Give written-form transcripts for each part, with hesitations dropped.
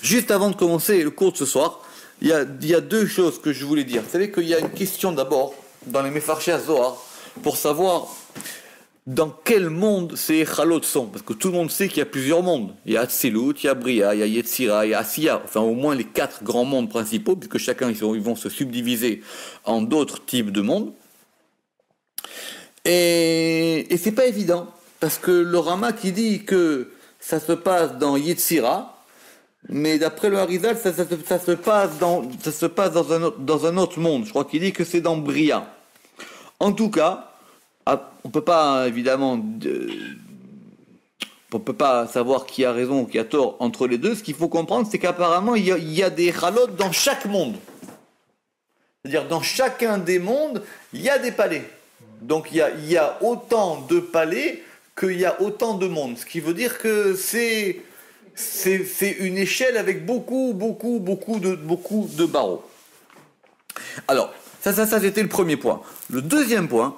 Juste avant de commencer le cours de ce soir, il y a deux choses que je voulais dire. Vous savez qu'il y a une question d'abord dans les Mefarshei Zohar pour savoir dans quel monde ces Echalot sont. Parce que tout le monde sait qu'il y a plusieurs mondes. Il y a Atzilut, il y a Bria, il y a Yetzira, il y a Asiya. Enfin au moins les 4 grands mondes principaux, puisque chacun ils vont se subdiviser en d'autres types de mondes. Et c'est pas évident. Parce que le Rama qui dit que ça se passe dans Yetzira, mais d'après le Harizal, ça se passe dans un autre monde. Je crois qu'il dit que c'est dans Bria. En tout cas, on peut pas évidemment, on peut pas savoir qui a raison ou qui a tort entre les deux. Ce qu'il faut comprendre, c'est qu'apparemment il y a des Chalot dans chaque monde. C'est-à-dire dans chacun des mondes, il y a des palais. Donc il y a autant de palais qu'il y a autant de mondes. Ce qui veut dire que c'est une échelle avec beaucoup de barreaux. Alors, ça c'était le premier point. Le deuxième point,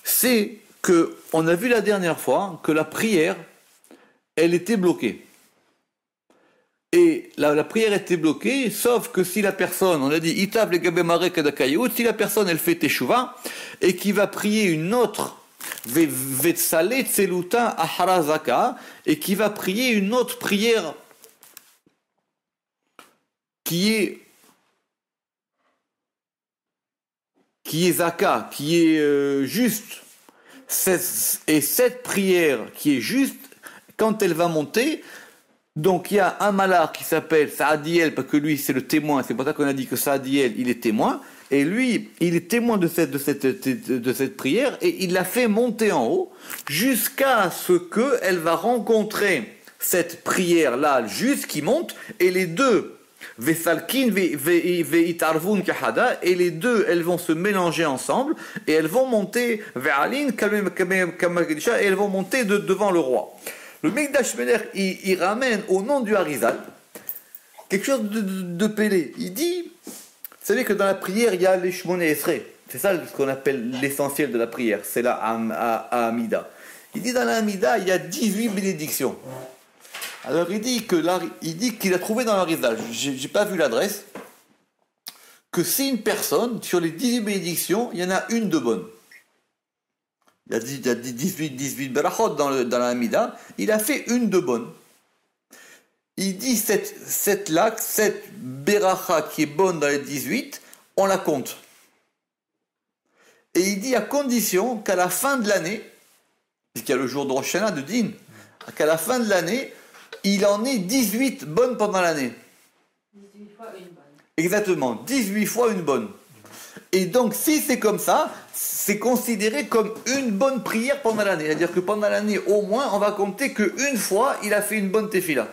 c'est que on a vu la dernière fois que la prière, elle était bloquée. Et la prière était bloquée, sauf que si la personne, on a dit Itav le gabemare kadakayut, si la personne elle fait teshuva et qui va prier une autre Vetsale tseluta aharazaka, et qui va prier une autre prière qui est zaka, qui est juste. Et cette prière qui est juste, quand elle va monter, donc il y a un malach qui s'appelle Saadiel, parce que lui c'est le témoin, c'est pour ça qu'on a dit que Saadiel il est témoin. Et lui, il est témoin de cette prière et il l'a fait monter en haut jusqu'à ce qu'elle va rencontrer cette prière-là juste qui monte et les deux, Vesalkin veitarvun kahada, et les deux, elles vont se mélanger ensemble et elles vont monter ve'alin et elles vont monter devant le roi. Le Mikdash Melech, il ramène au nom du Harizal quelque chose de pélé. Il dit... Vous savez que dans la prière, il y a les Shmoné Esrei. C'est ça ce qu'on appelle l'essentiel de la prière. C'est là à Amida. Il dit dans la Amida, il y a 18 bénédictions. Alors il dit qu'il a trouvé dans l'Arizal, j'ai pas vu l'adresse, que si une personne, sur les 18 bénédictions, il y en a une de bonne. Il y a 18 berachot dans la Amida, il a fait une de bonne. Il dit cette beracha qui est bonne dans les 18, on la compte. Et il dit à condition qu'à la fin de l'année, puisqu'il y a le jour de Rosh Hashanah de Din, qu'à la fin de l'année, il en ait 18 bonnes pendant l'année. 18 fois une bonne. Exactement, 18 fois une bonne. Et donc si c'est comme ça, c'est considéré comme une bonne prière pendant l'année. C'est-à-dire que pendant l'année, au moins, on va compter qu'une fois, il a fait une bonne tefila.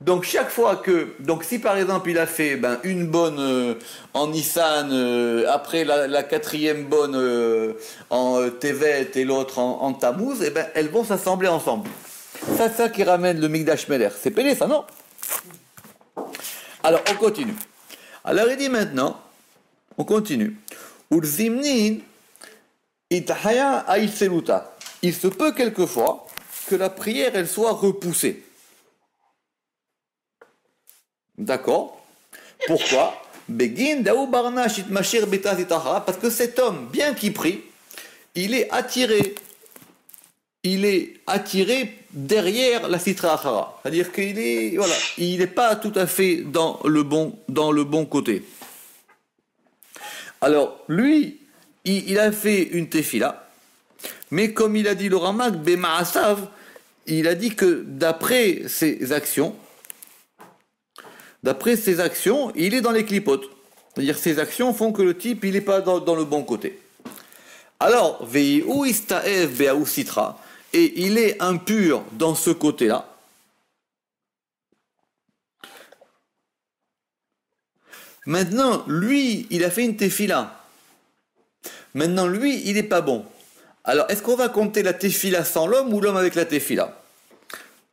Donc chaque fois donc si par exemple il a fait une bonne en Nissan, après la quatrième bonne en Tevet et l'autre en Tammuz, elles vont s'assembler ensemble. C'est ça qui ramène le Mikdash Melech. C'est pélé ça, non? Alors on continue. Alors il dit maintenant, on continue. Ulzimnin itahaya aïtseluta. Il se peut quelquefois que la prière elle soit repoussée. D'accord. Pourquoi? Parce que cet homme, bien qu'il prie, il est attiré derrière la Sitra Achara. C'est-à-dire qu'il n'est pas tout à fait dans le bon côté. Alors, lui, il a fait une tefila, mais comme il a dit le Ramak, Bema'asav, il a dit que d'après ses actions, il est dans les clipotes. C'est-à-dire ses actions font que le type, il n'est pas dans le bon côté. Alors, Vei'u ista'ev be'au sitra, et il est impur dans ce côté-là. Maintenant, lui, il a fait une tefila. Maintenant, lui, il n'est pas bon. Alors, est-ce qu'on va compter la tefila sans l'homme ou l'homme avec la tefila?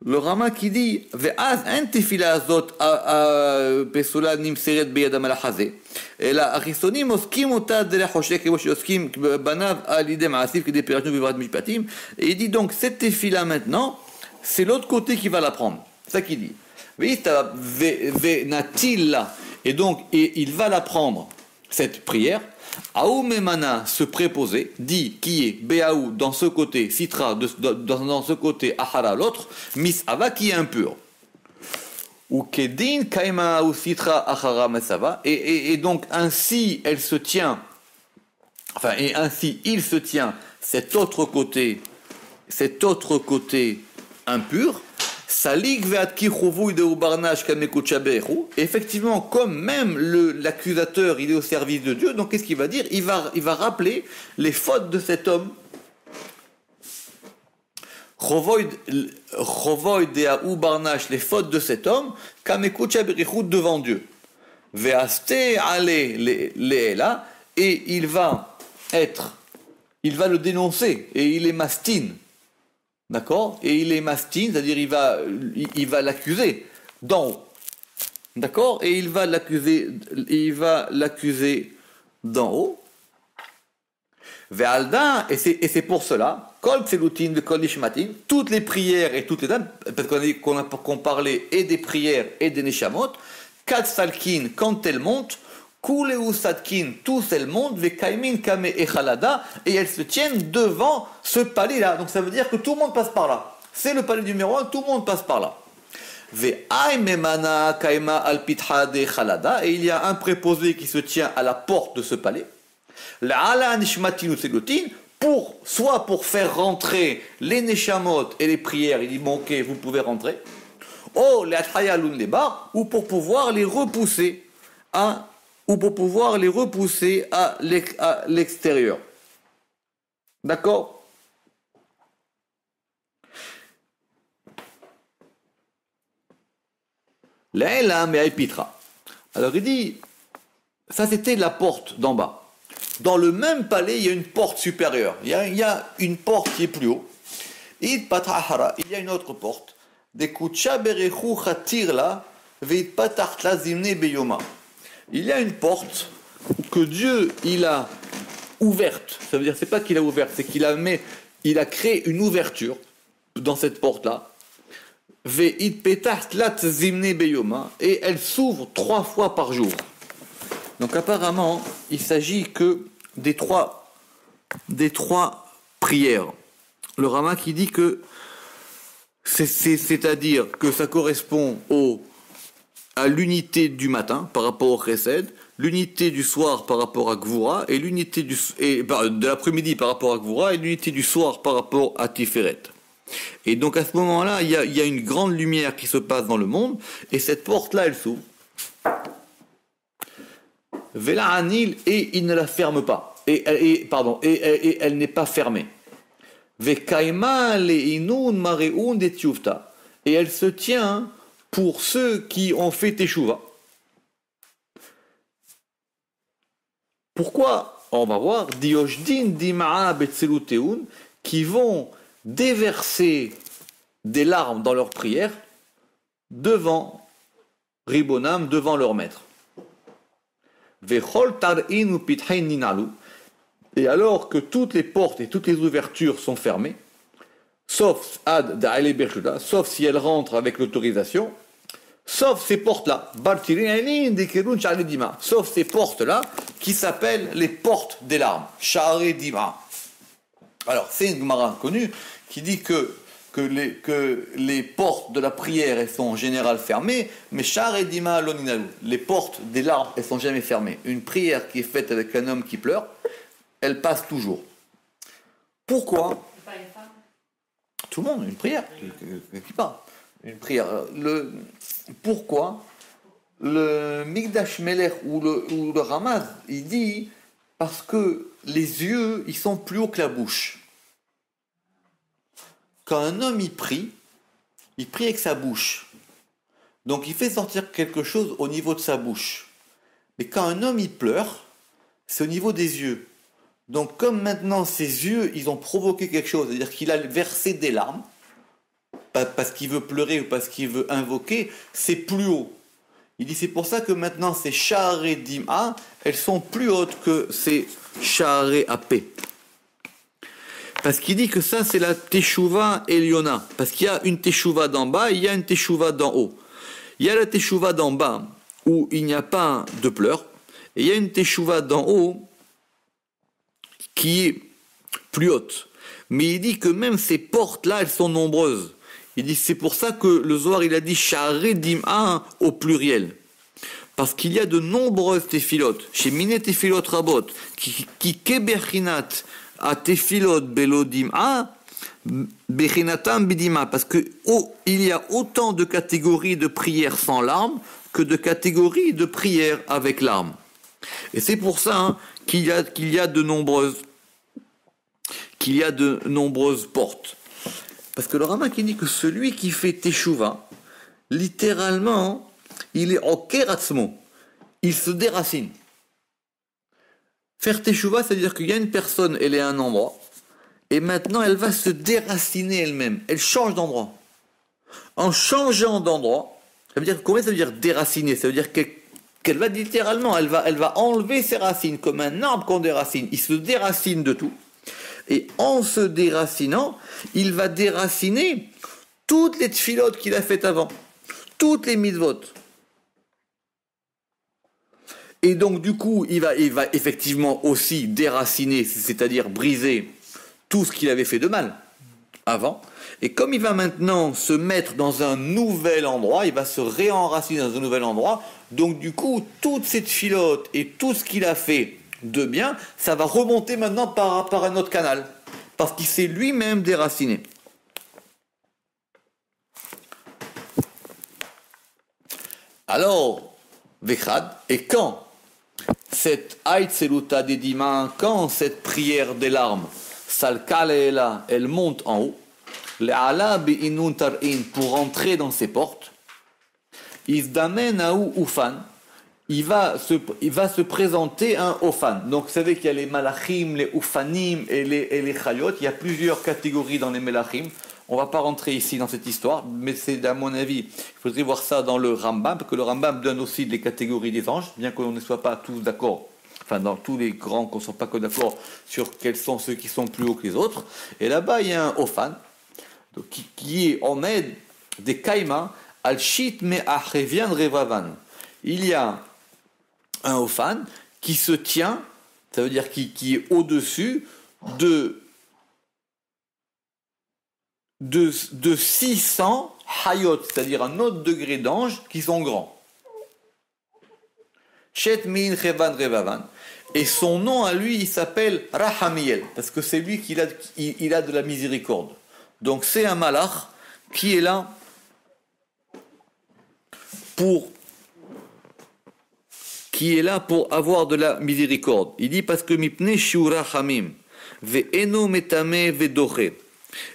Le Rama qui dit ve'az en tefila azot pesula nimseret beyadam al-hazeh אלא החיסונים עוסקים אותה דרך חושק כמו שעוסקים בניו על ידי מעשיו כדי פירשנו בברת משפטים. Et il dit donc cette tefila maintenant, c'est l'autre côté qui va la prendre. C'est ça qu'il dit. Et donc, il va la prendre, cette prière. Aoumemana, ce préposé, dit qui est Béaou dans ce côté, Sitra dans ce côté, Ahara l'autre, Misava qui est impur. Ou Kedin, Kaima ou Sitra, Ahara Masava. Et donc, ainsi, elle se tient, enfin, et ainsi, il se tient cet autre côté impur. Effectivement, comme même l'accusateur, il est au service de Dieu, donc qu'est-ce qu'il va dire? Il va rappeler les fautes de cet homme. Les fautes de cet homme, devant Dieu. Et il va le dénoncer, et il est mastine. D'accord? Et il est mastine, c'est-à-dire il va l'accuser d'en haut. D'accord? Et il va l'accuser d'en haut. Ve'alda, et c'est pour cela, kol tselutin ve kol nishmatin, toutes les prières et toutes les dames, parce qu'on parlait et des prières et des neshamot, kat salkin, quand elles montent, Kuleu Sadkin, tous elles montent, Vekaimin Kame Echalada, et elles se tiennent devant ce palais-là. Donc ça veut dire que tout le monde passe par là. C'est le palais numéro 1, tout le monde passe par là. Ve'aimemana Kaima Alpitha de Echalada, et il y a un préposé qui se tient à la porte de ce palais. La'ala Nishmatinu Selutin, soit pour faire rentrer les neshamot et les prières, il dit bon ok, vous pouvez rentrer. Oh, les Atayalun Lebar, ou pour pouvoir les repousser à l'extérieur. D'accord? Là, mais Pitra. Alors il dit, ça c'était la porte d'en bas. Dans le même palais, il y a une porte supérieure. Il y a une porte qui est plus haut. Il y a une autre porte. Il y a une porte que Dieu il a ouverte. Ça veut dire c'est pas qu'il a ouverte, c'est qu'il a créé une ouverture dans cette porte-là. Et elle s'ouvre 3 fois par jour. Donc apparemment, il s'agit que des trois prières. Le Rama qui dit que c'est-à-dire que ça correspond à l'unité du matin par rapport au Chesed, l'unité du soir par rapport à Gvura, et l'unité de l'après-midi par rapport à Gvura, et l'unité du soir par rapport à Tiferet. Et donc à ce moment-là, il y a une grande lumière qui se passe dans le monde, et cette porte-là, elle s'ouvre. Vela Anil, et il ne la ferme pas. Et elle n'est pas fermée. Vekaima leinun mareun de tiufta. Et elle se tient pour ceux qui ont fait teshuva. Pourquoi? On va voir. Dioshdin dimaa betzeluteun, qui vont déverser des larmes dans leur prière devant Ribonam, devant leur maître. Vechol tar'in u pithain ninalu. Et alors que toutes les portes et toutes les ouvertures sont fermées, sauf ad da'ale berjuda, sauf si elles rentrent avec l'autorisation, sauf ces portes-là, sauf ces portes-là qui s'appellent les portes des larmes, Sha'are Dima. Alors c'est une Gemara connue qui dit que les portes de la prière elles sont en général fermées, mais Sha'are Dima loninalu, les portes des larmes elles sont jamais fermées. Une prière qui est faite avec un homme qui pleure, elle passe toujours. Pourquoi? Pas une femme. Tout le monde, une prière qui parle. Une prière. Pourquoi le Mikdash Melech ou le Ramaz, il dit parce que les yeux, ils sont plus hauts que la bouche. Quand un homme il prie avec sa bouche. Donc il fait sortir quelque chose au niveau de sa bouche. Mais quand un homme il pleure, c'est au niveau des yeux. Donc comme maintenant ses yeux, ils ont provoqué quelque chose, c'est-à-dire qu'il a versé des larmes, pas parce qu'il veut pleurer ou parce qu'il veut invoquer, c'est plus haut. Il dit c'est pour ça que maintenant ces Sha'are Dim'a, elles sont plus hautes que ces Sha'are Apé. Parce qu'il dit que ça c'est la Teshuva Eliona, parce qu'il y a une Teshuva d'en bas et il y a une Teshuva d'en haut. Il y a la teshuva d'en bas, où il n'y a pas de pleurs, et il y a une teshuva d'en haut, qui est plus haute. Mais il dit que même ces portes-là, elles sont nombreuses. Il dit, c'est pour ça que le Zohar, il a dit Sha'arei Dim'a au pluriel. Parce qu'il y a de nombreuses téphilotes, chez Miné Tefilot Rabot, qui Kebechinat a Tefilot Belo Dim'a, Bechinatam Bidima, parce que il y a autant de catégories de prières sans larmes que de catégories de prières avec larmes. Et c'est pour ça qu'il y a de nombreuses portes. Parce que le Rama qui dit que celui qui fait Teshuva, littéralement, il est en keratzmo, il se déracine. Faire Teshuva, c'est-à-dire qu'il y a une personne, elle est à un endroit, et maintenant elle va se déraciner elle-même, elle change d'endroit. En changeant d'endroit, ça veut dire, combien ça veut dire déraciner? Ça veut dire qu'elle va littéralement, elle va enlever ses racines, comme un arbre qu'on déracine. Il se déracine de tout. Et en se déracinant, il va déraciner toutes les tfilotes qu'il a faites avant, toutes les mitzvot. Et donc du coup, il va effectivement aussi déraciner, c'est-à-dire briser tout ce qu'il avait fait de mal avant. Et comme il va maintenant se mettre dans un nouvel endroit, il va se réenraciner dans un nouvel endroit, donc du coup, toute cette filote et tout ce qu'il a fait de bien, ça va remonter maintenant par un autre canal, parce qu'il s'est lui-même déraciné. Alors, Vechad, et quand cette Aïtseluta Dedima, quand cette prière des larmes, Salkaleela, elle monte en haut, pour entrer dans ses portes, il va se présenter un Ofan. Donc vous savez qu'il y a les Malachim, les Ufanim et les Chayot. Il y a plusieurs catégories dans les Malachim. On ne va pas rentrer ici dans cette histoire, mais c'est à mon avis, il faudrait voir ça dans le Rambam, parce que le Rambam donne aussi les catégories des anges, bien qu'on ne soit pas tous d'accord. Enfin, dans tous les grands, qu'on ne soit pas que d'accord sur quels sont ceux qui sont plus hauts que les autres. Et là-bas, il y a un Ofan, donc, qui est en aide des Kaima, al-Shit me Achevian Revavan. Il y a un Ofan qui se tient, ça veut dire qui est au-dessus de 600 Hayot, c'est-à-dire un autre degré d'anges qui sont grands. Shet Min Revan Revavan. Et son nom à lui, il s'appelle Rahamiel, parce que c'est lui qui a de la miséricorde. Donc c'est un malach qui est là pour avoir de la miséricorde. Il dit parce que mipne shiura hamim ve'eno metame ve'doche.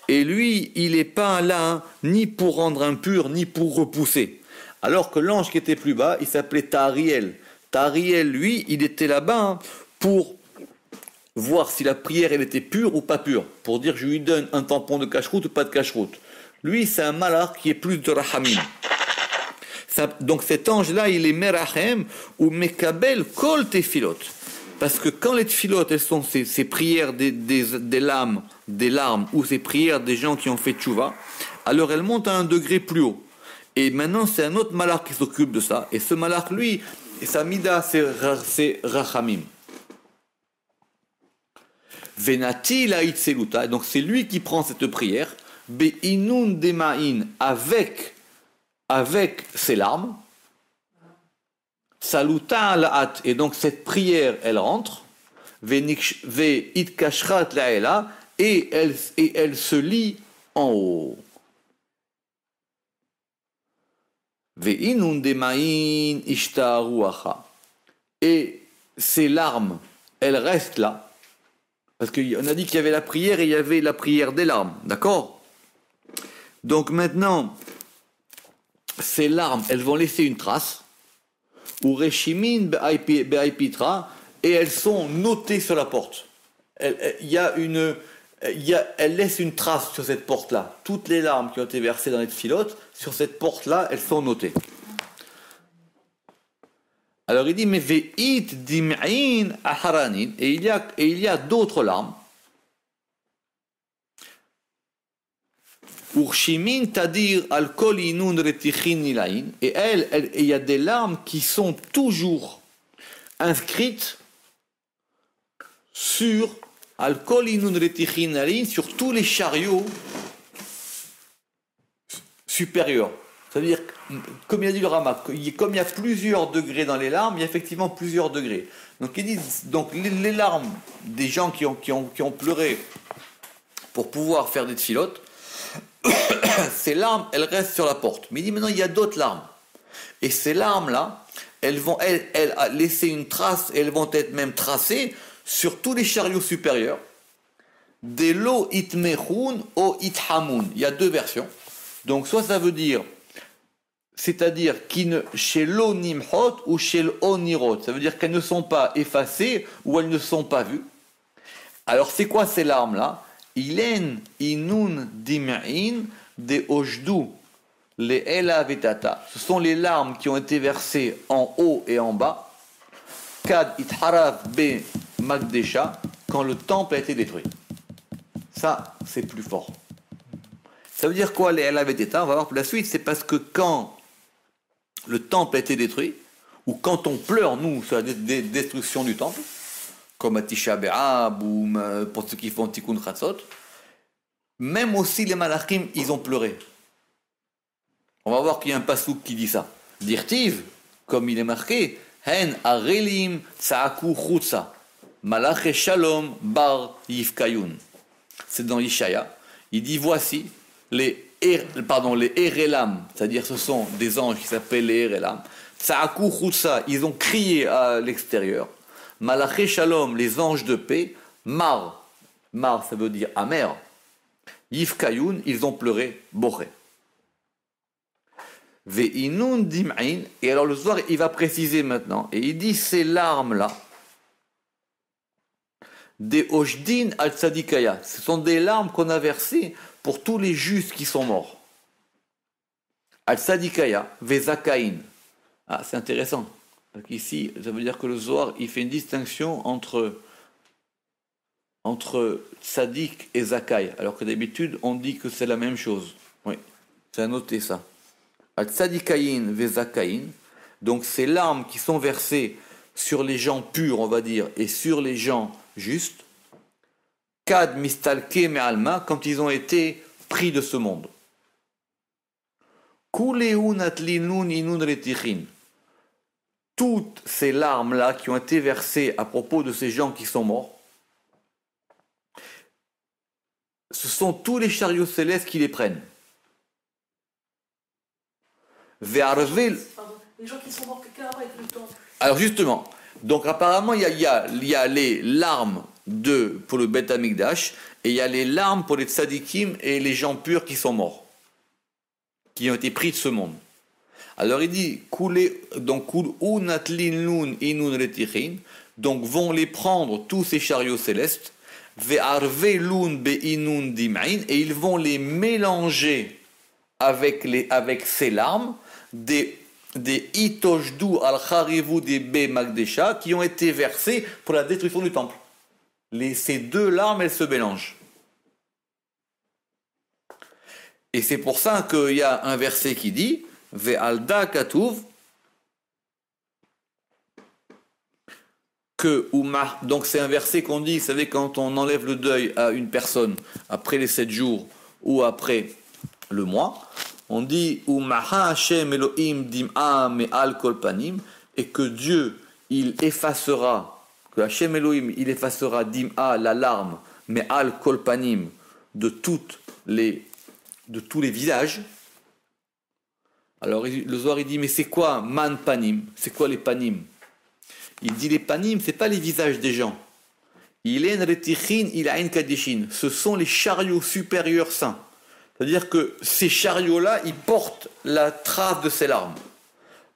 Et lui, il n'est pas là ni pour rendre impur ni pour repousser. Alors que l'ange qui était plus bas, il s'appelait Tahariel. Tahariel, lui, il était là-bas pour voir si la prière elle était pure ou pas pure, pour dire je lui donne un tampon de cache-route ou pas de cache-route. Lui, c'est un malach qui est plus de rahamim. Donc cet ange-là, il est merachem ou mekabel kol tefilot. Parce que quand les tefilot, elles sont ces prières des larmes, ou ces prières des gens qui ont fait tchouva, alors elles montent à un degré plus haut. Et maintenant, c'est un autre malach qui s'occupe de ça. Et ce malach, lui, sa mida, c'est rachamim. Venati la itseluta, donc c'est lui qui prend cette prière, be'inun dema'in, avec ses larmes, saluta la'at, et donc cette prière, elle rentre, ve'itkashrat la'ela, et elle se lit en haut. Ve'inun dema'in ishtaruacha, et ces larmes, elles restent là. Parce qu'on a dit qu'il y avait la prière et il y avait la prière des larmes, d'accord? Donc maintenant, ces larmes, elles vont laisser une trace, ou reshimin be'aipitra, et elles sont notées sur la porte. Elle laisse une trace sur cette porte-là. Toutes les larmes qui ont été versées dans les tfilotes, sur cette porte-là, elles sont notées. Alors il dit, mais ve'it dim'in aharanin, et il y a d'autres larmes, Urshimin tadir al kol inun retichin nilain. Et il y a des larmes qui sont toujours inscrites sur al kol inun retichin nilain, sur tous les chariots supérieurs. C'est-à-dire, comme il a dit le Rama, comme il y a plusieurs degrés dans les larmes, il y a effectivement plusieurs degrés. Donc il dit, donc les larmes des gens qui ont pleuré pour pouvoir faire des tfilotes, ces larmes, elles restent sur la porte. Mais il dit maintenant, il y a d'autres larmes. Et ces larmes-là, elles vont laisser une trace, et elles vont être même tracées sur tous les chariots supérieurs. Des lo itmechun o ithamun. Il y a deux versions. Donc soit ça veut dire, c'est-à-dire chez lo nimhot ou chez lo nirot. Ça veut dire qu'elles ne sont pas effacées ou elles ne sont pas vues. Alors c'est quoi ces larmes-là? Ilen inun dim'in de ojdu les ela vetata. Ce sont les larmes qui ont été versées en haut et en bas. Kad itharav be magdesha, quand le temple a été détruit. Ça, c'est plus fort. Ça veut dire quoi les ela vetata? On va voir pour la suite. C'est parce que quand le temple a été détruit, ou quand on pleure, nous, sur la destruction du temple, comme à Tisha B'Av ou pour ceux qui font Tikkun Chatzot, même aussi les malachim, ils ont pleuré. On va voir qu'il y a un pasouk qui dit ça. Dirtiv, comme il est marqué, Hen arelim tsaaku chutza, malach shalom bar yifkayun. C'est dans Ishaya. Il dit voici les Erelam, c'est-à-dire ce sont des anges qui s'appellent les Erelam. Tsaaku chutza, ils ont crié à l'extérieur. Malaché Shalom, les anges de paix, Mar ça veut dire amer, Yifkayun, ils ont pleuré, Boré. Ve'inun dim'in, et alors le soir, il va préciser maintenant, et il dit ces larmes-là, des Oshdin al Tzadikaya, ce sont des larmes qu'on a versées pour tous les justes qui sont morts. Al Tzadikaya, Ve'zakain. Ah, c'est intéressant. Donc ici, ça veut dire que le Zohar, il fait une distinction entre Tzadik et Zakai, alors que d'habitude, on dit que c'est la même chose. Oui, c'est à noter ça. Al-Tzadikayin ve Zakayin, donc ces larmes qui sont versées sur les gens purs, on va dire, et sur les gens justes, Kad mistalke me'alma, quand ils ont été pris de ce monde. Kuleun atlinun inun retichin. Toutes ces larmes-là qui ont été versées à propos de ces gens qui sont morts, ce sont tous les chariots célestes qui les prennent. Les gens qui sont morts quelqu'un avec le temps. Alors justement, donc apparemment il y a les larmes pour le Beth Amikdash et il y a les larmes pour les tzadikim et les gens purs qui sont morts, qui ont été pris de ce monde. Alors il dit, donc vont les prendre tous ces chariots célestes, et ils vont les mélanger avec ces larmes des itoshdu al charivu des be magdesha qui ont été versées pour la destruction du temple. Ces deux larmes, elles se mélangent. Et c'est pour ça qu'il y a un verset qui dit Ve'alda katuv donc c'est un verset qu'on dit, vous savez, quand on enlève le deuil à une personne après les 7 jours ou après le mois, on dit Umaha Hashem Elohim dim'a me'al kol panim, et que Dieu il effacera, que Hashem Elohim il effacera dim'a la larme me'al kol panim de tous les visages. Alors le Zohar il dit mais c'est quoi man panim? C'est quoi les panim? Il dit les panim, c'est pas les visages des gens. Ilen retichin, ilain kadishin. Ce sont les chariots supérieurs saints. C'est-à-dire que ces chariots-là, ils portent la trace de ces larmes.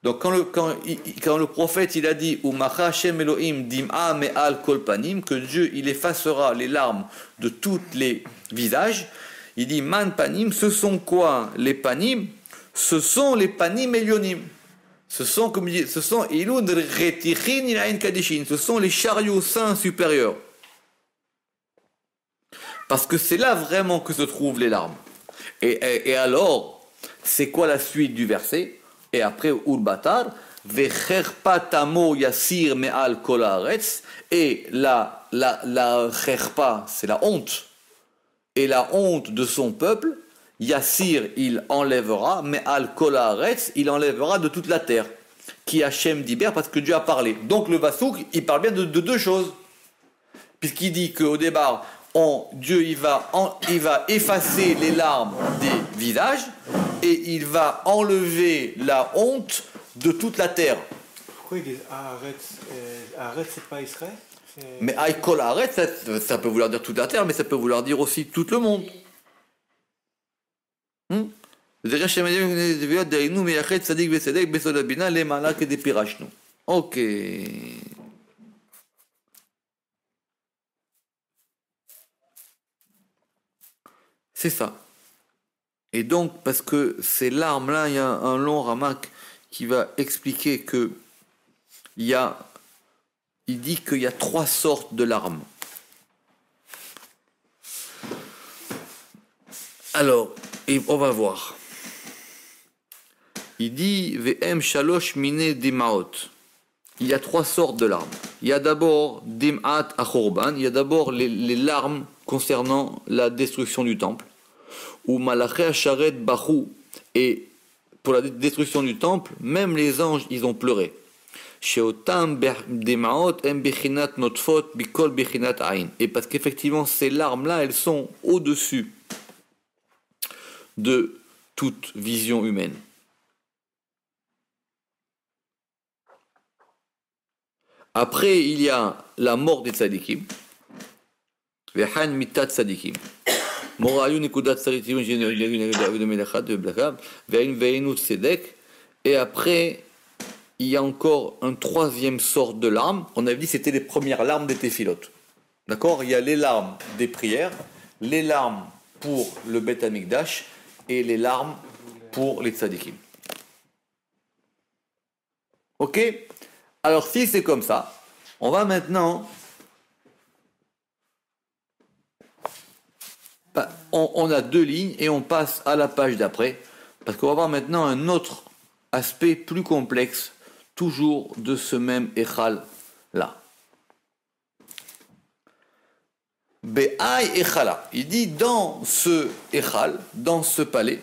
Donc quand le prophète il a dit Umacha Hashem Elohim dim'a me'al kol panim, que Dieu il effacera les larmes de tous les visages, il dit man panim, ce sont quoi les panim? Ce sont les panim elionim. Ce sont ilun retichin ilain kadishin. Ce sont les chariots saints supérieurs. Parce que c'est là vraiment que se trouvent les larmes. Et alors, c'est quoi la suite du verset? Et après, Ulbatar, Vecherpatamo Yassir Me'al Kol Haaretz, et la cherpa, c'est la honte, et la honte de son peuple, Yassir, il enlèvera, Me'al Kol Haaretz, il enlèvera de toute la terre. Qui Hachem d'Iber, parce que Dieu a parlé. Donc le Vasouk, il parle bien de deux choses. Puisqu'il dit qu'au départ, Dieu il va effacer les larmes des visages et il va enlever la honte de toute la terre. Pourquoi il dit Haaretz, c'est pas Israël? Mais Aïkol Haaretz, ça peut vouloir dire toute la terre, mais ça peut vouloir dire aussi tout le monde. Ok. C'est ça. Et donc, parce que ces larmes-là, il y a un long ramak qui va expliquer que il dit qu'il y a 3 sortes de larmes. Alors, et on va voir. Il dit Ve'em shalosh mine dimaot. Il y a 3 sortes de larmes. Il y a d'abord dim'at achorban, il y a d'abord les larmes concernant la destruction du temple. Ou malaché asharet bachou, et pour la destruction du temple, même les anges, ils ont pleuré. Sheotam dimaot em bechinat notfot bikol bechinat ain. Et parce qu'effectivement, ces larmes-là, elles sont au-dessus de toute vision humaine. Après, il y a la mort des tzadikim. Vehan mitat tzadikim. Et après, il y a encore un 3e sorte de larmes. On avait dit que c'était les premières larmes des téphilotes. D'accord? Il y a les larmes des prières, les larmes pour le Beth Amikdash et les larmes pour les tzadikim. Ok? Alors si c'est comme ça, on va maintenant... On a 2 lignes et on passe à la page d'après, parce qu'on va voir maintenant un autre aspect plus complexe, toujours de ce même Echal là. Be'ai Echala, il dit dans ce Echal, dans ce palais,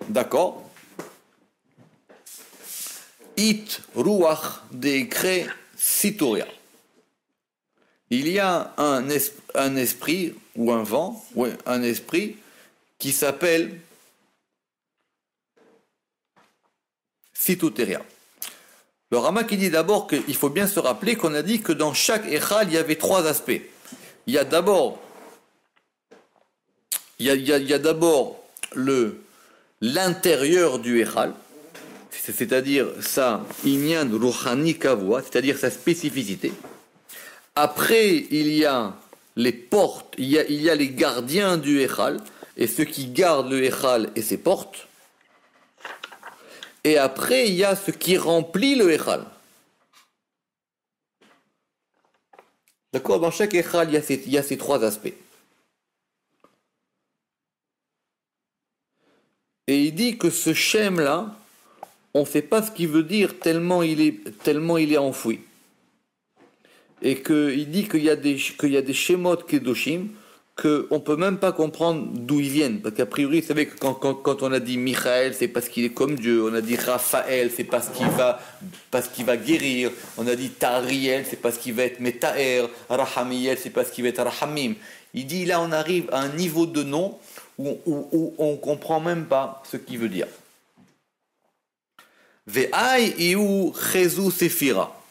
d'accord, It Ruach Deikre Sitoria. Il y a un esprit, ou un vent, ou un esprit, qui s'appelle Sitoteria. Le Rama qui dit d'abord qu'il faut bien se rappeler qu'on a dit que dans chaque Echal, il y avait 3 aspects. Il y a d'abord, l'intérieur du Echal, c'est-à-dire sa inyan ruhani kavua, c'est-à-dire sa spécificité. Après, il y a les portes, il y a les gardiens du Echal, et ceux qui gardent le Echal et ses portes. Et après, il y a ce qui remplit le Echal. D'accord? Dans chaque Echal, il y a ces 3 aspects. Et il dit que ce Shem-là, on ne sait pas ce qu'il veut dire tellement il est enfoui. Et qu'il dit qu'il y a des Shemot Kedoshim qu'on ne peut même pas comprendre d'où ils viennent. Parce qu'a priori, vous savez que quand on a dit Michael, c'est parce qu'il est comme Dieu. On a dit Raphaël, c'est parce qu'il va guérir. On a dit Tariel, c'est parce qu'il va être Metaer. Rahamiel, c'est parce qu'il va être Rahamim. Il dit là, on arrive à un niveau de nom où on ne comprend même pas ce qu'il veut dire. Ve'ai iu chezu sefira.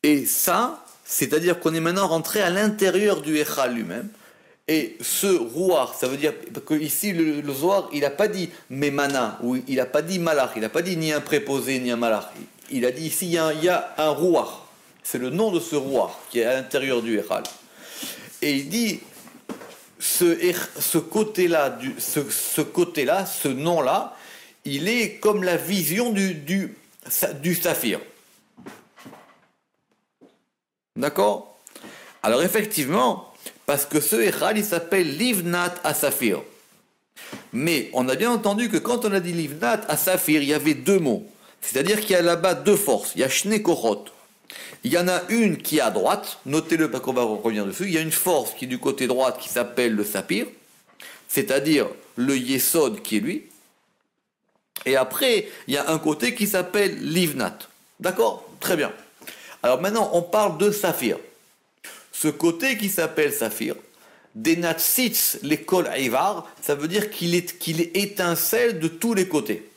Et ça, c'est-à-dire qu'on est maintenant rentré à l'intérieur du Echal lui-même. Et ce Ruach, ça veut dire que ici le Zohar, il n'a pas dit Memana, ou il n'a pas dit Malach, il n'a pas dit ni un préposé ni un Malach. Il a dit ici il y a un Ruach. C'est le nom de ce Ruach qui est à l'intérieur du Echal. Et il dit ce côté-là, ce nom-là, il est comme la vision du saphir. D'accord? Alors effectivement, parce que ce Echal, il s'appelle Livnat Asafir. Mais on a bien entendu que quand on a dit Livnat Asafir, il y avait deux mots. C'est-à-dire qu'il y a là-bas deux forces. Il y a Shne Kochot. Il y en a une qui est à droite, notez-le parce qu'on va revenir dessus. Il y a une force qui est du côté droite qui s'appelle le Saphir, c'est-à-dire le Yesod qui est lui. Et après, il y a un côté qui s'appelle Livnat. D'accord? Très bien. Alors maintenant, on parle de Saphir. Ce côté qui s'appelle Saphir, des Natsitz, l'école Ivar, ça veut dire qu'il étincelle de tous les côtés.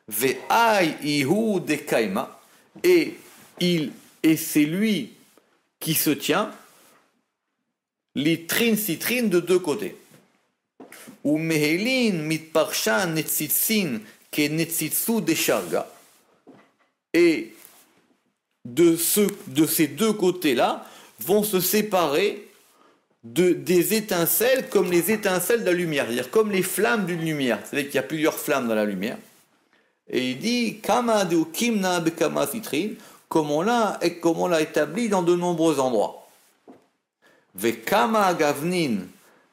Ve'ai ihu de kaima, et c'est lui qui se tient, litrin citrin de deux côtés. Ou mehelin mitparshan netzitsin ke netzitsu de sharga. Et de ces deux côtés-là vont se séparer des étincelles comme les étincelles de la lumière, c'est-à-dire comme les flammes d'une lumière. C'est-à-dire qu'il y a plusieurs flammes dans la lumière. Et il dit Kama de kimna bekama citrin, comme on l'a établi dans de nombreux endroits. Vekama gavnin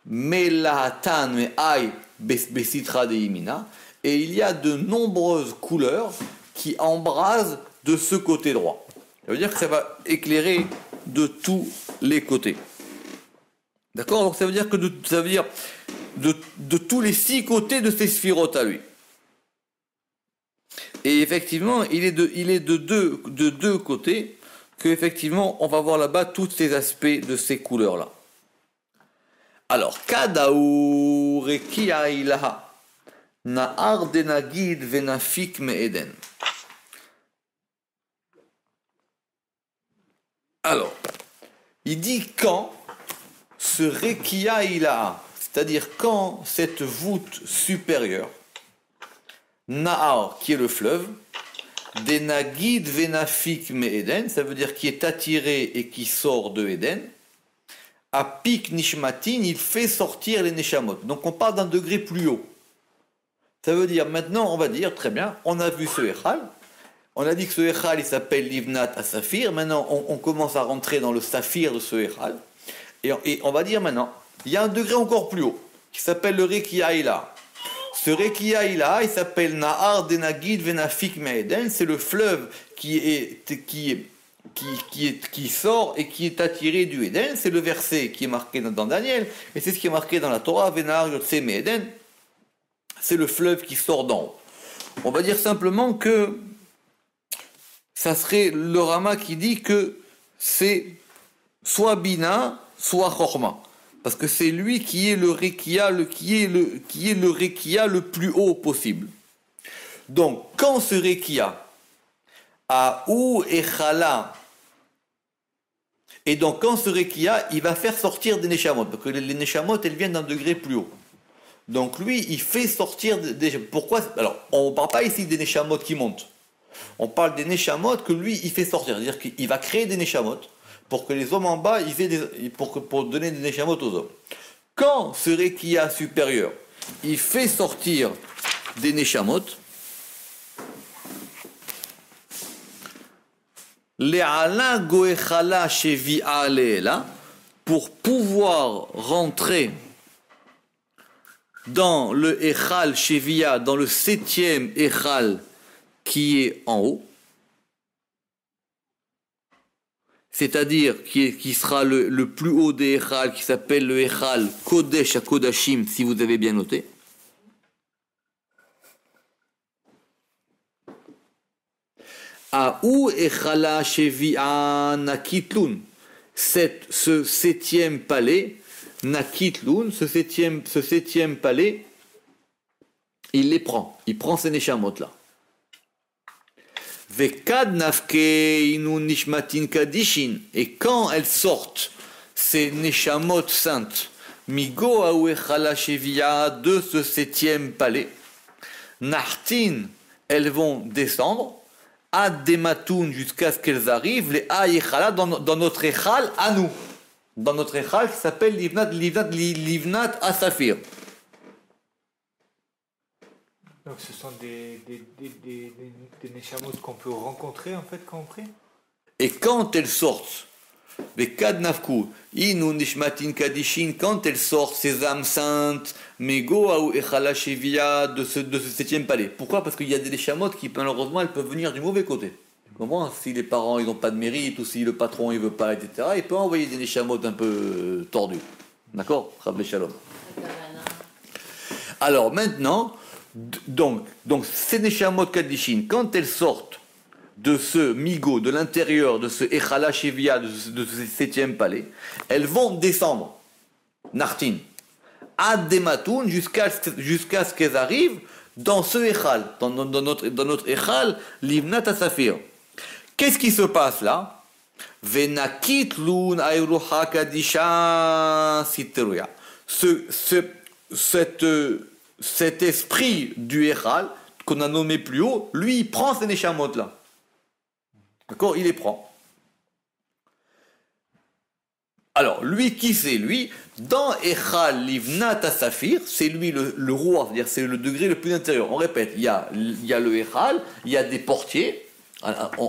melahatan me'ai besitra de yimina, et il y a de nombreuses couleurs qui embrasent de ce côté droit. Ça veut dire que ça va éclairer de tous les côtés. D'accord? Donc ça veut dire que de tous les 6 côtés de ces sphirotes à lui. Et effectivement, il est de deux côtés que effectivement on va voir là-bas tous ces aspects de ces couleurs-là. Alors, Kadaou rekia ilaha na'ar denagid venafik me'eden. Alors, il dit quand ce rekia ilaha, c'est-à-dire quand cette voûte supérieure, Nahar, qui est le fleuve, des Nagid Venafik Me Eden, ça veut dire qui est attiré et qui sort de Eden, à Pik Nishmatin, il fait sortir les Neshamot. Donc on parle d'un degré plus haut. Ça veut dire, maintenant on va dire, très bien, on a vu ce Echal, on a dit que ce Echal il s'appelle Livnat Asafir, maintenant on commence à rentrer dans le Saphir de ce Echal, et on va dire maintenant, il y a un degré encore plus haut, qui s'appelle le Rekia Ila. Ce Rekia Ila, il s'appelle Nahar Denagid Venafik Me'eden, c'est le fleuve qui sort et qui est attiré du Eden, c'est le verset qui est marqué dans Daniel, et c'est ce qui est marqué dans la Torah, Venahar Yotse Me'eden, c'est le fleuve qui sort d'en haut. On va dire simplement que ça serait le Rama qui dit que c'est soit Bina, soit Chorma. Parce que c'est lui qui est le Rekia, qui est le Rekia le plus haut possible. Donc, quand ce Rekia a ou Echala, et donc quand ce Rekia, il va faire sortir des Neshamot, parce que les Neshamot, elles viennent d'un degré plus haut. Donc lui, il fait sortir des... Pourquoi? Alors, on ne parle pas ici des Neshamot qui montent. On parle des Neshamot que lui, il fait sortir. C'est-à-dire qu'il va créer des Neshamot pour que les hommes en bas, pour donner des Neshamot aux hommes. Quand ce Rekia supérieur, il fait sortir des Neshamot, Le'ala goechala shevi'a le'ela, pour pouvoir rentrer dans le Echal Shevia, dans le 7e Echal qui est en haut, c'est-à-dire qui sera le plus haut des Echal, qui s'appelle le Echal Kodesh à Kodashim, si vous avez bien noté. Aou Echala Shevia Nakitlun, ce 7e palais, Nakitlun, ce septième palais, il les prend. Il prend ces Neshamot là. Vekad nafke inu nishmatin kadishin. Et quand elles sortent, ces Neshamot saintes, migo aouechala shevia, de ce 7e palais, nartin, elles vont descendre, ad dematoun, jusqu'à ce qu'elles arrivent, les aïechala, dans notre echal à nous. Dans notre Echal qui s'appelle Livnat Asafir. Donc ce sont des Neshamot qu'on peut rencontrer en fait quand on prie. Et quand elles sortent Vekad nafku, inu nishmatin kadishin, quand elle sort ses âmes saintes, mego ou echala shevia de ce septième palais. Pourquoi? Parce qu'il y a des neshamot qui, malheureusement, elles peuvent venir du mauvais côté. Tu comprends? Si les parents, ils n'ont pas de mérite, ou si le patron, il veut pas, etc., il peut envoyer des neshamot un peu tordus. D'accord? Rabbi Shalom. Alors, maintenant, donc ces neshamot kadishin, quand elles sortent de ce migo, de l'intérieur de ce Echala Shevia, de ce septième palais, elles vont descendre, Nartin, ad Dematoun, jusqu'à ce qu'elles arrivent dans ce Echal, dans notre Echal, Livnat Asafir. Qu'est-ce qui se passe là? Venakit lun ayruha kadisha siteruya. Cet esprit du Echal, qu'on a nommé plus haut, lui, il prend ces neshamot là. D'accord? Il les prend. Alors, lui, qui c'est lui? Dans Echal Livnat Asafir, c'est lui le roi, c'est-à-dire c'est le degré le plus intérieur. On répète, il y a le Echal, il y a des portiers,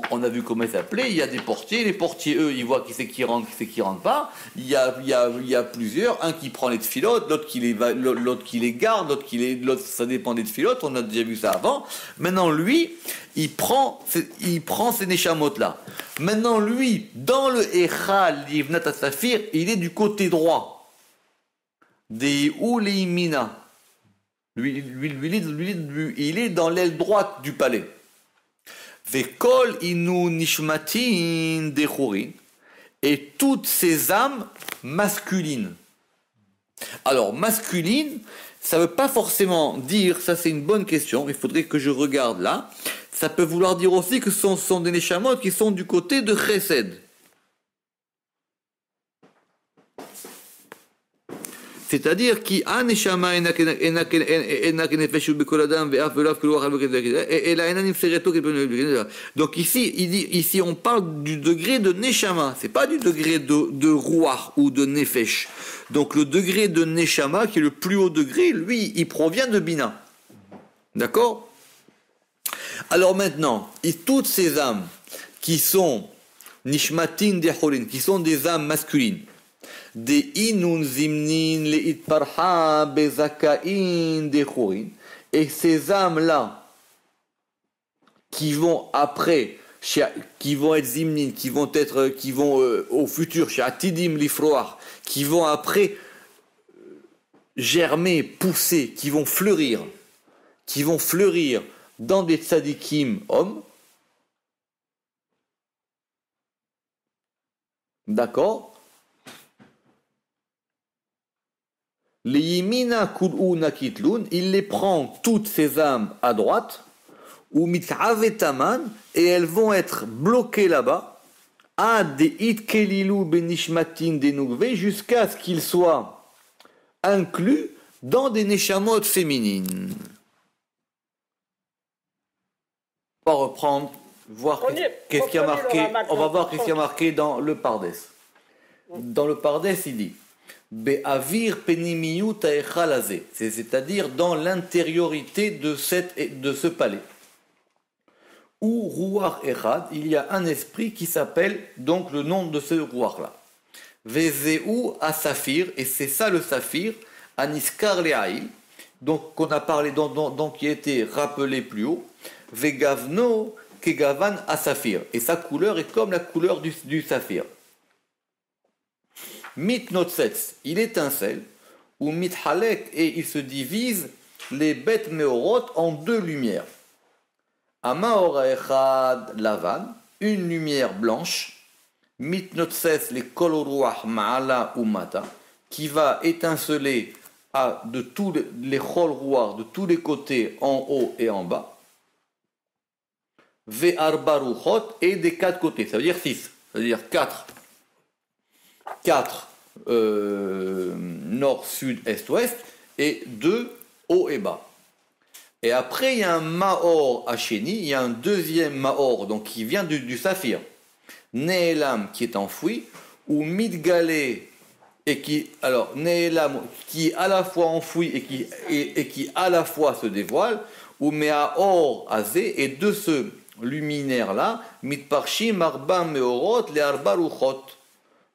on a vu comment il s'appelait, il y a des portiers, les portiers, eux, ils voient qui c'est qui rentre pas, il y a plusieurs, un qui prend les tfilotes, l'autre qui les garde, l'autre ça dépend des tfilotes, on a déjà vu ça avant. Maintenant, lui, il prend ces neshamot-là. Maintenant, lui, dans le Echal Livnat Asafir, il est du côté droit. Des Uleimina. Lui, il est dans l'aile droite du palais. Vekol inu nishmatin dechorin. Et toutes ces âmes masculines. Alors, masculine, ça ne veut pas forcément dire, ça c'est une bonne question, il faudrait que je regarde là. Ça peut vouloir dire aussi que ce sont des neshamot qui sont du côté de Chesed. C'est-à-dire qui a neshama donc ici on parle du degré de neshama, c'est pas du degré de ruach ou de nefesh. Donc le degré de neshama qui est le plus haut degré, lui, il provient de bina. D'accord? Alors maintenant, toutes ces âmes qui sont nishmatin deholin, qui sont des âmes masculines, des inun zimnin le itparha bezakain dechorin, et ces âmes-là qui vont après, qui vont être zimnin, qui vont au futur, chez atidim lifroar, qui vont après germer, pousser, qui vont fleurir dans des tzadikim hommes. D'accord? Les yimina kul'u nakitlun, il les prend toutes ces âmes à droite, ou mit'avetaman, et elles vont être bloquées là-bas, ad it kelilu benishmatin denugve, jusqu'à ce qu'ils soient inclus dans des neshamot féminines. On va reprendre, voir qu'est-ce qu'il y a marqué. On va voir qu'est-ce qu'il y a marqué dans le Pardes. Dans le Pardes, il dit Be'avir penimiyut ha'echalazé, c'est-à-dire dans l'intériorité de ce palais. Ou Ruach Echad, il y a un esprit qui s'appelle donc le nom de ce Ruach-là. Vezeu Asafir, et c'est ça le Saphir, Aniskar Le'aïl, donc qu'on a parlé, donc qui a été rappelé plus haut. Vegavno Kegavan Asafir, et sa couleur est comme la couleur du saphir. Mitnotsets, il étincelle, ou mithalek, et il se divise les bêtes meorot en deux lumières. Amaora echad lavan, une lumière blanche, mitnotsets les koloruach ma'ala ou mata, qui va étinceler de tous les cholrouars, de tous les côtés, en haut et en bas. Ve'arba ruchot, et des quatre côtés, ça veut dire 6, ça veut dire 4 nord, sud, est, ouest, et 2 haut et bas. Et après, il y a un Maor Hacheni, il y a un deuxième Maor, donc qui vient du saphir. Ne'elam, qui est enfoui, ou Midgalé, et qui, alors, Ne'elam, qui est à la fois enfoui et qui à la fois se dévoile, ou Me'aor Azé, et de ce luminaire-là, Mitparshim Arba Meorot, les Arba Ruchot.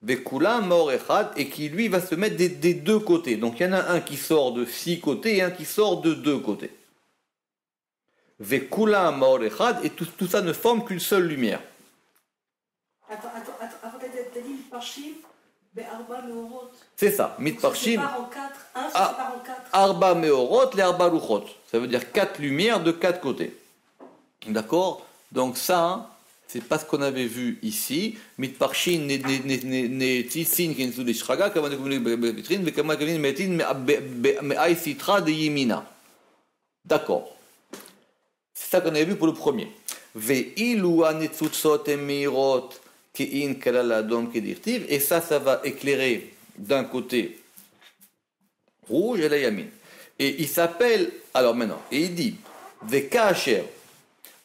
Vekula Maor Echad, et qui lui va se mettre des deux côtés. Donc il y en a un qui sort de 6 côtés et un qui sort de 2 côtés. Vekula Maor Echad, et tout ça ne forme qu'une seule lumière. Attends, avant t'as dit Parchim, Arba Meorot. C'est ça, Mitparchim. Se sépare en 4, un se sépare en 4. Arba Meorot, les Arba Luchot. Ça veut dire 4 lumières de 4 côtés. D'accord? Donc ça, c'est pas ce qu'on avait vu ici. Mitparchim ne tzitzin kenzu de shraga, kama nekumuni betrin, vekama kavin metin me'ay sitra de yimina. D'accord. C'est ça qu'on avait vu pour le premier. Ve'ilu anetzutzot emirot ke'in kalal adom kedirtiv. Et ça va éclairer d'un côté rouge et la yamin. Et il s'appelle, alors maintenant, et il dit, Vekasher,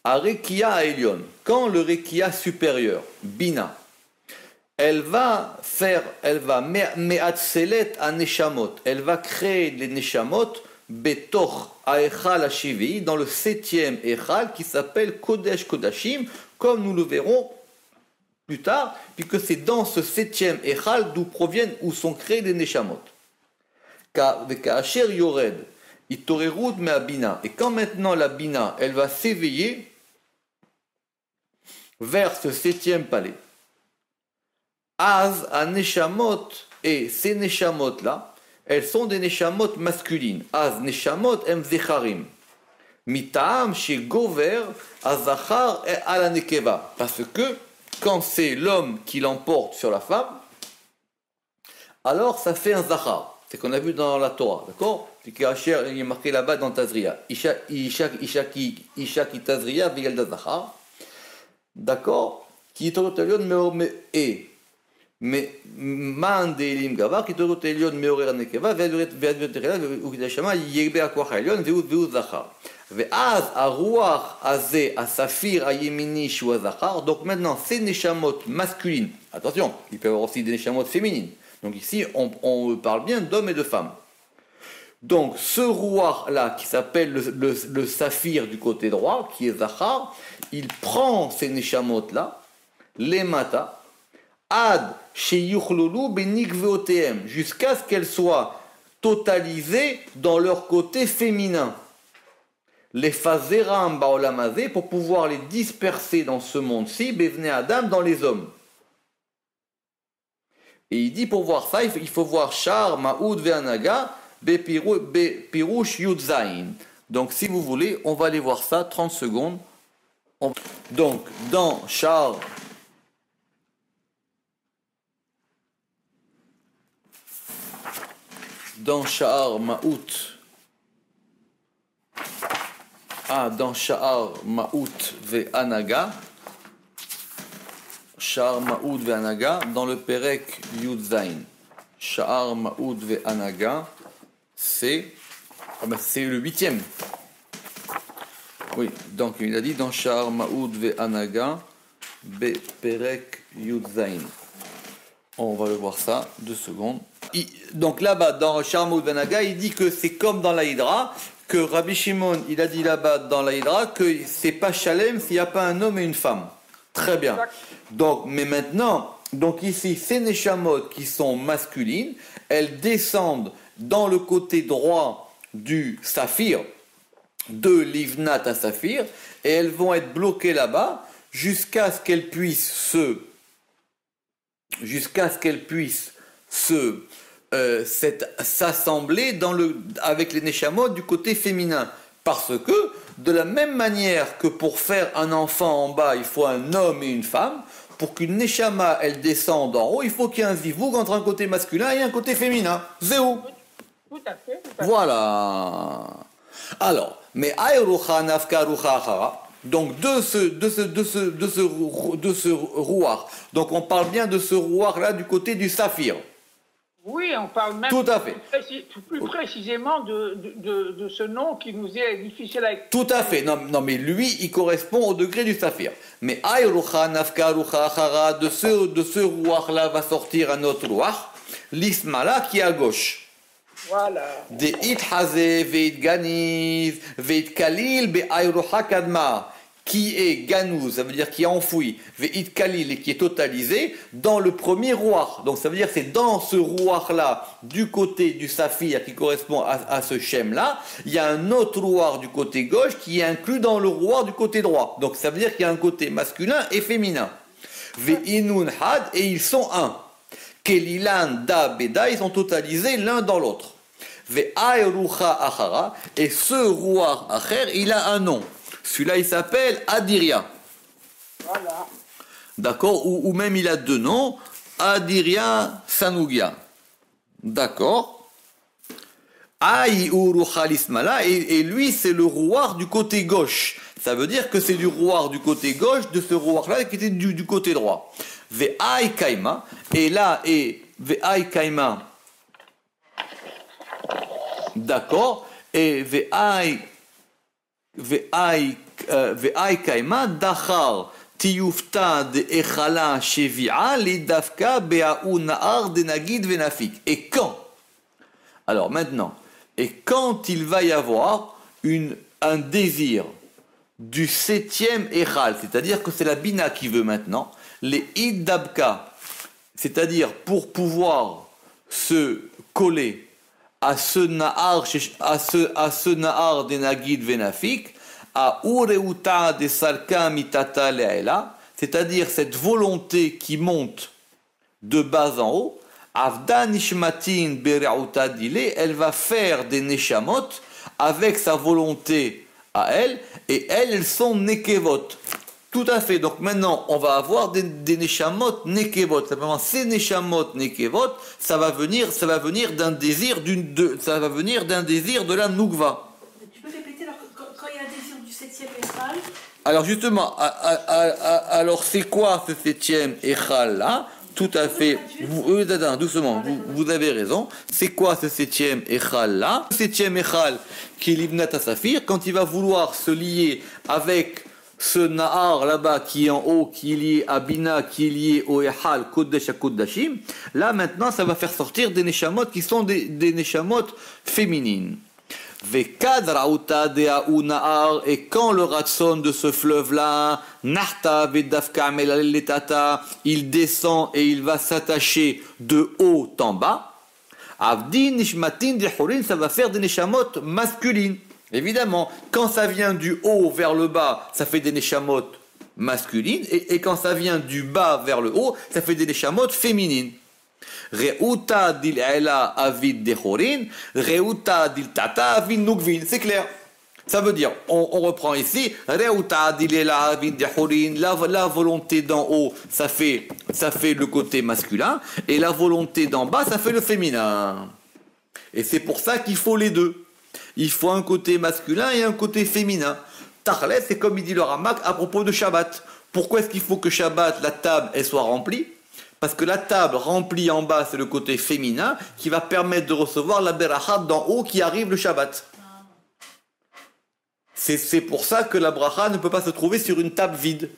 a Rekia Elion, quand le Rekia supérieur, Bina, elle va me'atselet a Neshamot, elle va créer les Neshamot, Betoch a Echal Hashivi, dans le 7e Echal qui s'appelle Kodesh Kodashim, comme nous le verrons plus tard, puisque c'est dans ce 7e Echal où sont créés les Neshamot. Vekasher Yored, Itorerut me Bina, et quand maintenant la Bina, elle va s'éveiller vers ce 7e palais. Az a Neshamot, et ces Neshamot là, elles sont des Neshamot masculines. Az Neshamot em Zecharim. Mitaam chez Gover, Azachar et Alanekeva. Parce que quand c'est l'homme qui l'emporte sur la femme, alors ça fait un Zachar. C'est qu'on a vu dans la Torah, d'accord? C'est qu'il est marqué là-bas dans Tazria. Isha ki Tazria v'yalda Zachar. D'accord? Qui est et mais man delim gavar qui torot elion meorer nekeva ve'adverterela ukidashama yegbe akwach elion ve'u zachar ve'az aruach azeh asafir ayemini shu zachar. Donc maintenant ces neshamot masculines, attention, il peut y avoir aussi des neshamot féminines. Donc ici on parle bien d'hommes et de femmes. Donc ce ruach là qui s'appelle le saphir du côté droit, qui est zachar, il prend ces neshamot là, les mata, ad sheyuchlulu benikveotm, jusqu'à ce qu'elles soient totalisées dans leur côté féminin. Les fazeram baolamazé, pour pouvoir les disperser dans ce monde-ci, bevne adam, dans les hommes. Et il dit pour voir ça, il faut voir Shar, Ma'oud, Ve'anaga, Bepirouche, Yudzaïn. Donc si vous voulez, on va aller voir ça, 30 secondes. Donc dans Shar, Ma'out, dans Sha'ar Ma'out Ve'anaga, Sha'ar Ma'oud Ve'anaga, dans le Perek Yudzaïn. Sha'ar Ma'oud Ve'anaga, c'est le 8e. Oui, donc il a dit dans Sha'ar Ma'oud Ve'anaga, Perek Yudzaïn. On va le voir ça, 2 secondes. Donc là-bas, dans Sha'ar Ma'oud Ve'anaga, il dit que c'est comme dans la Hydra, que Rabbi Shimon, il a dit là-bas dans la Hydra que c'est pas Shalem s'il n'y a pas un homme et une femme. Très bien. Donc, mais maintenant, donc ici, ces Neshamot qui sont masculines, elles descendent dans le côté droit du saphir, de Livnat à saphir, et elles vont être bloquées là-bas jusqu'à ce qu'elles puissent s'assembler avec les Neshamot du côté féminin. Parce que, de la même manière que pour faire un enfant en bas, il faut un homme et une femme, pour qu'une Neshama, elle descende en haut, il faut qu'il y ait un zivoug entre un côté masculin et un côté féminin. Zéou. Tout à fait. Voilà. Alors, mais Ayrucha Nafka Rucha Achara, donc de ce rouar. Donc on parle bien de ce rouar-là du côté du saphir. Oui, on parle même tout à fait. Plus précisément de ce nom qui nous est difficile à expliquer. Tout à fait. Non, mais lui, il correspond au degré du saphir. Mais Ayrucha Nafka Rucha Achara, de ce rouar-là va sortir un autre rouar, l'Ismala qui est à gauche. Voilà. De It Hazeh, Veit Ganiv, Veit Kalil, Be Ayrucha Kadma, qui est ganouz, ça veut dire qui est enfoui, ve'it kalil, et qui est totalisé dans le premier rouar. Donc ça veut dire que c'est dans ce rouar-là, du côté du saphir qui correspond à ce shem-là, il y a un autre rouar du côté gauche qui est inclus dans le rouar du côté droit. Donc ça veut dire qu'il y a un côté masculin et féminin. Ve'inun had, et ils sont un. Kelilan da beda, ils sont totalisés l'un dans l'autre. Ve'ay rucha achara, et ce rouar acher, il a un nom. Celui-là, il s'appelle Adiria. Voilà. D'accord, ou même il a deux noms, Adiria Sanugia. D'accord. Aï urucha lismala, et lui, c'est le rouar du côté gauche. Ça veut dire que c'est du rouar du côté gauche de ce rouar-là qui était du côté droit. Ve'ay kaima, et là, et ve'ay kaima. D'accord, et ve'ay kaima dachar tiyufta de echala shevi'a li dafka be'a'u na'ar de nagid venafik. Et quand, alors maintenant, et quand il va y avoir un désir du septième echal, c'est-à-dire que c'est la bina qui veut maintenant, les iddabka, c'est-à-dire pour pouvoir se coller à ce na'ar des nagid venafik, à ureuta de salka mitata le'ela, c'est-à-dire cette volonté qui monte de bas en haut, avda nishmatin bereuta dile, elle va faire des neshamot avec sa volonté à elle, et elles sont nekevot. Tout à fait. Donc maintenant, on va avoir des neshamot nekevot. Simplement, ces neshamot nekevot, ça va venir d'un désir de la nougva. Tu peux répéter alors, quand il y a un désir du septième échal? Alors justement, alors c'est quoi ce septième echal là? Tout à fait. Doucement, vous avez raison. C'est quoi ce septième echal là? Le septième echal qui est l'Ibnat Asafir, quand il va vouloir se lier avec ce Nahar là-bas qui est en haut, qui est lié à Bina, qui est lié au Echal, Kodesh à Kodashim, là maintenant ça va faire sortir des Neshamot qui sont des Neshamot féminines. Vekad Rauta Dea'u Nahar, et quand le ratson de ce fleuve-là, Nahta Vedafka Melalletata, il descend et il va s'attacher de haut en bas, Avdin Nishmatin Dehurin, ça va faire des Neshamot masculines. Évidemment, quand ça vient du haut vers le bas, ça fait des neshamot masculines, et quand ça vient du bas vers le haut, ça fait des neshamot féminines. Reuta dil ela avid dechorin, reuta dil tata avid nugvin. C'est clair. Ça veut dire, on reprend ici, reuta dil ela avid dechorin, la volonté d'en haut, ça fait le côté masculin, et la volonté d'en bas, ça fait le féminin. Et c'est pour ça qu'il faut les deux. Il faut un côté masculin et un côté féminin. Tarlet, c'est comme il dit le Ramak à propos de Shabbat. Pourquoi est-ce qu'il faut que Shabbat, la table, elle soit remplie? Parce que la table remplie en bas, c'est le côté féminin qui va permettre de recevoir la beracha d'en haut qui arrive le Shabbat. C'est pour ça que la bracha ne peut pas se trouver sur une table vide.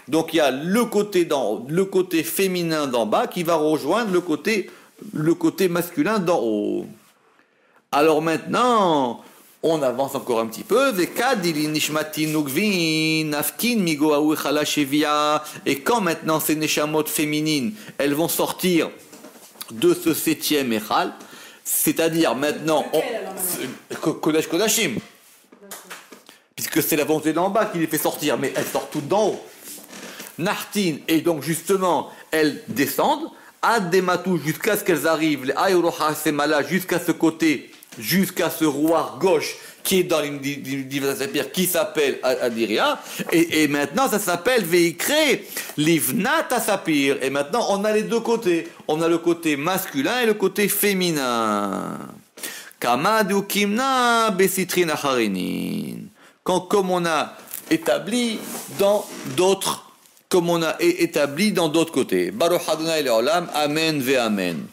Donc il y a le côté féminin d'en bas qui va rejoindre le côté masculin d'en haut. Alors maintenant, on avance encore un petit peu. Et quand maintenant ces neshamot féminines, elles vont sortir de ce septième echal, c'est-à-dire maintenant, Kodesh Kodashim, puisque c'est la volonté d'en bas qui les fait sortir, mais elles sortent toutes d'en haut. Nartin, et donc justement, elles descendent, ad dematou, jusqu'à ce qu'elles arrivent, les ayroha semala, jusqu'à ce côté, jusqu'à ce rouar gauche qui est dans l'Ivnat qui s'appelle Adiria, et maintenant ça s'appelle Veikre l'Ivnat Sapir. Et maintenant on a les deux côtés, on a le côté masculin et le côté féminin. Kamadu Kimna Besitrin Acharinin. Comme on a établi dans d'autres côtés. Baruch Adonai Le'olam, Amen ve Amen.